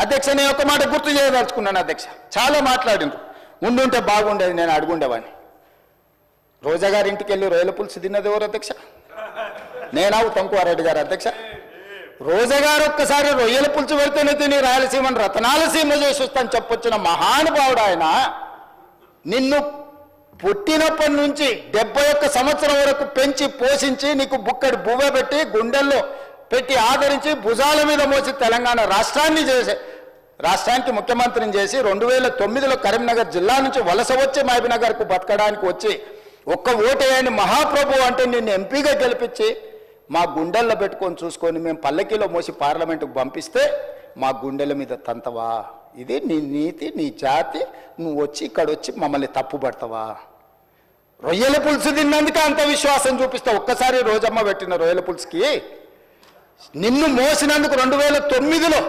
అధ్యక్ష, నేను ఒక మాట గుర్తు చేయదలుచుకున్నాను అధ్యక్ష. చాలా మాట్లాడిండ్రు, ఉండుంటే బాగుండేది, నేను అడుగుండేవాడిని. రోజా గారి ఇంటికి వెళ్ళి రొయ్యల పులుసు తిన్నది ఎవరు అధ్యక్ష? నేనా ఉత్తమ్కుమారెడ్డి గారు అధ్యక్ష? రోజా గారు ఒక్కసారి రొయ్యల పులుసు పెడితేనే తిని రాయలసీమను రతనాల సీమ చేసి వస్తాను చెప్పొచ్చిన మహానుభావుడు ఆయన. నిన్ను పుట్టినప్పటి నుంచి 71 సంవత్సరం వరకు పెంచి పోషించి నీకు బుక్కడి బువ్వ పెట్టి గుండెల్లో పెట్టి ఆదరించి భుజాల మీద మోసి తెలంగాణ రాష్ట్రానికి ముఖ్యమంత్రిని చేసి 2009లో కరీంనగర్ జిల్లా నుంచి వలస వచ్చి మహబూబ్నగర్కు బతకడానికి వచ్చి ఒక్క ఓటేయని మహాప్రభు అంటే నిన్ను ఎంపీగా గెలిపించి మా గుండెల్లో పెట్టుకొని చూసుకొని మేము పల్లకీలో మోసి పార్లమెంటుకు పంపిస్తే మా గుండెల మీద తంతవా? ఇది నీ నీతి, నీ జాతి. నువ్వు వచ్చి ఇక్కడ వచ్చి మమ్మల్ని తప్పు పడతావా? రొయ్యల పులుసు తిన్నందుకే అంత విశ్వాసం చూపిస్తావు. ఒక్కసారి రోజమ్మ పెట్టిన రొయ్యల పులుసుకి నిన్ను మోసినందుకు 2009లో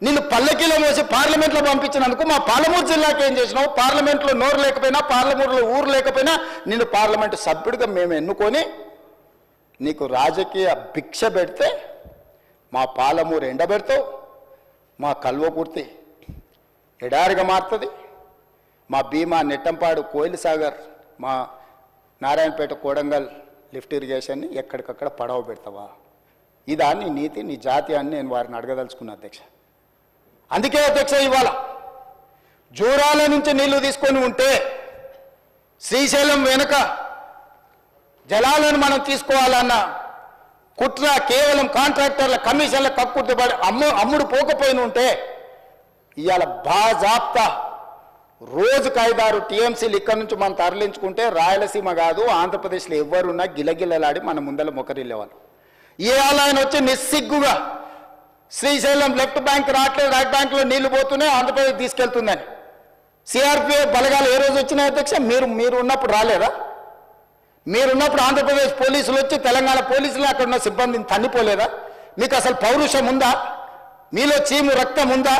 నిన్ను పల్లకీలో మోసి పార్లమెంట్లో పంపించినందుకు మా పాలమూరు జిల్లాకి ఏం చేసినావు? పార్లమెంట్లో నోరు లేకపోయినా, పార్లమూరులో ఊరు లేకపోయినా నిన్ను పార్లమెంటు సభ్యుడిగా మేము ఎన్నుకొని నీకు రాజకీయ భిక్ష పెడితే మా పాలమూరు ఎండబెడతావు, మా కల్వకుర్తి ఎడారిగా మారుతుంది, మా భీమా నెట్టంపాడు కోయిల్ సాగర్, మా నారాయణపేట కోడంగల్ లిఫ్ట్ ఇరిగేషన్ని ఎక్కడికక్కడ పడవ పెడతావా? ఇదా నీ నీతి, నీ జాతి అని నేను వారిని అడగదలుచుకున్నా అధ్యక్ష. అందుకే అధ్యక్ష, ఇవాళ జూరాల నుంచి నీళ్లు తీసుకొని ఉంటే శ్రీశైలం వెనుక జలాలను మనం తీసుకోవాలన్న కుట్ర కేవలం కాంట్రాక్టర్ల కమిషన్ల కక్కుర్తిపడి అమ్ముడు పోకపోయిన ఉంటే ఇవాళ బాజాప్తా రోజుకు 5-6 టీఎంసీలు ఇక్కడ నుంచి మనం తరలించుకుంటే రాయలసీమ కాదు ఆంధ్రప్రదేశ్లో ఎవరున్నా గిలగిలలాడి మన ముందల మొకరిల్లేవాళ్ళు. ఇవాళ ఆయన వచ్చి నిస్సిగ్గుగా శ్రీశైలం లెఫ్ట్ బ్యాంక్ రావట్లేదు, రైట్ బ్యాంక్లో నీళ్లు పోతున్నాయి, ఆంధ్రప్రదేశ్ తీసుకెళ్తుందని. సిఆర్పిఎఫ్ బలగాలు ఏ రోజు వచ్చినాయి అధ్యక్ష? మీరు ఉన్నప్పుడు రాలేదా? మీరున్నప్పుడు ఆంధ్రప్రదేశ్ పోలీసులు వచ్చి తెలంగాణ పోలీసులు అక్కడ ఉన్న సిబ్బందిని తన్నిపోలేదా? మీకు అసలు పౌరుషం ఉందా? మీలో చీము రక్తం ఉందా?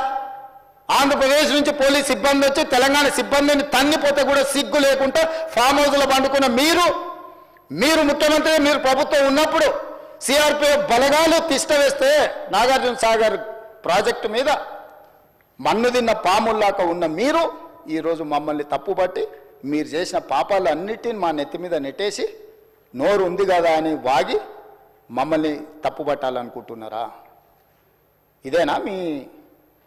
ఆంధ్రప్రదేశ్ నుంచి పోలీస్ సిబ్బంది వచ్చి తెలంగాణ సిబ్బందిని తన్నిపోతే కూడా సిగ్గు లేకుండా ఫామ్ హౌస్లో పండుకున్న మీరు ముఖ్యమంత్రి, మీరు ప్రభుత్వం ఉన్నప్పుడు సిఆర్పిఎఫ్ బలగాలు తిష్ట వేస్తే నాగార్జున సాగర్ ప్రాజెక్టు మీద మన్ను తిన్న పాముల్లాక ఉన్న మీరు ఈరోజు మమ్మల్ని తప్పుపట్టి మీరు చేసిన పాపాలు అన్నిటిని మా నెత్తి మీద నెట్టేసి నోరు ఉంది కదా అని వాగి మమ్మల్ని తప్పుపట్టాలనుకుంటున్నారా? ఇదేనా మీ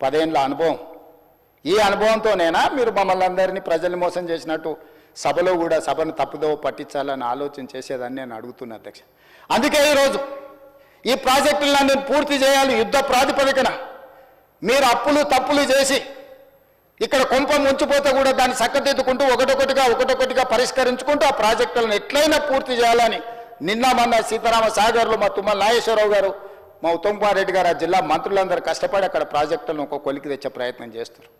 10 ఏళ్ల అనుభవం? ఈ అనుభవంతోనేనా మీరు మమ్మల్ని అందరినీ ప్రజల్ని మోసం చేసినట్టు సభను తప్పుదోవ పట్టించాలని ఆలోచన చేసేదని నేను అడుగుతున్నా అధ్యక్ష. అందుకే ఈరోజు ఈ ప్రాజెక్టులన్నీ పూర్తి చేయాలి యుద్ధ ప్రాతిపదికన. మీరు అప్పులు తప్పులు చేసి ఇక్కడ కొంప ముంచిపోతే కూడా దాన్ని చక్కదిద్దుకుంటూ ఒకటొకటిగా పరిష్కరించుకుంటూ ఆ ప్రాజెక్టులను ఎట్లయినా పూర్తి చేయాలని నిన్న మొన్న సీతారామ సాగర్లో మా తుమ్మల నాగేశ్వరరావు గారు, మా ఉత్తమ్కుమారెడ్డి గారు, ఆ జిల్లా మంత్రులందరూ కష్టపడి అక్కడ ప్రాజెక్టులను ఒక కొలికి తెచ్చే ప్రయత్నం చేస్తారు.